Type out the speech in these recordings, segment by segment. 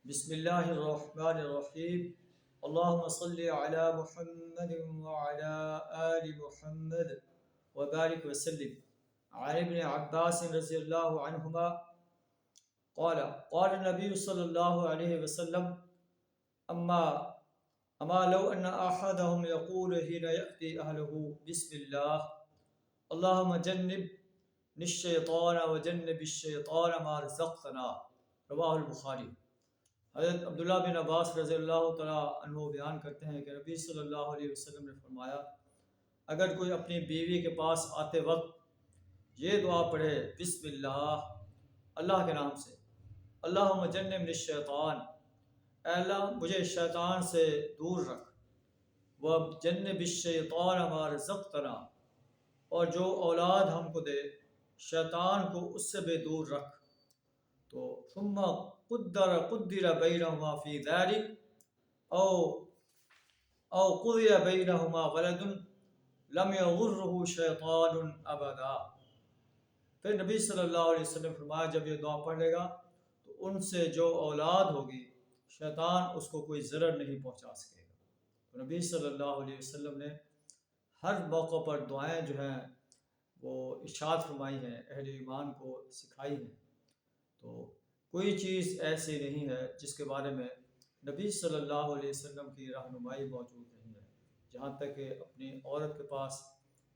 بسم اللہ الرحمن الرحیم اللہم صلی علی محمد وعلی آل محمد وبارک وسلم عن ابن عباس رضی اللہ عنہما قال قال النبی صلی اللہ علیہ وسلم اما لو ان احدهم یقول حین یأتی اہلہ بسم اللہ اللہم جنب الشیطان وجنب الشیطان ما رزقتنا رواہ البخاری۔ حضرت عبداللہ بن عباس رضی اللہ تعالیٰ عنہ بیان کرتے ہیں کہ نبی صلی اللہ علیہ وسلم نے فرمایا، اگر کوئی اپنی بیوی کے پاس آتے وقت یہ دعا پڑھے بسم اللہ، اللہ کے نام سے، اللہم جنبنی الشیطان، اے اللہ مجھے شیطان سے دور رکھ، وجنب الشیطان ما رزقتنا، اور جو اولاد ہم کو دے شیطان کو اس سے بھی دور رکھ، تو ثم قدر بینہما فی ذلک او قضی بینہما ولد لم یغرہ شیطان ابدا۔ پھر نبی صلی اللہ علیہ وسلم فرمایا جب یہ دعا پڑھ لے گا تو ان سے جو اولاد ہوگی شیطان اس کو کوئی ضرر نہیں پہنچا سکے گا۔ تو نبی صلی اللہ علیہ وسلم نے ہر موقع پر دعائیں جو ہیں وہ ارشاد فرمائی ہیں، اہل ایمان کو سکھائی ہیں۔ تو کوئی چیز ایسی نہیں ہے جس کے بارے میں نبی صلی اللہ علیہ وسلم کی رہنمائی موجود نہیں ہے، جہاں تک کہ اپنی عورت کے پاس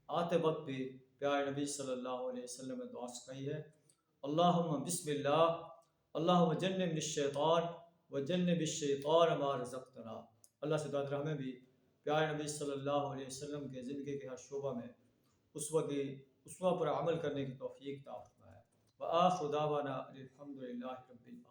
آتے وقت بھی پیارے نبی صلی اللہ علیہ وسلم نے دعا سکھائی ہے، اللہم بسم اللہ، اللہم جنبنی الشیطان وجنب الشیطان ما رزقتنا۔ اللہ سے دعا ہمیں بھی پیارے نبی صلی اللہ علیہ وسلم کے زندگی کے ہر شعبہ میں اسوہ پر عمل کرنے کی توفیق عطا فرمائے۔ وآخر دعوانا الحمد للہ رب العالمین۔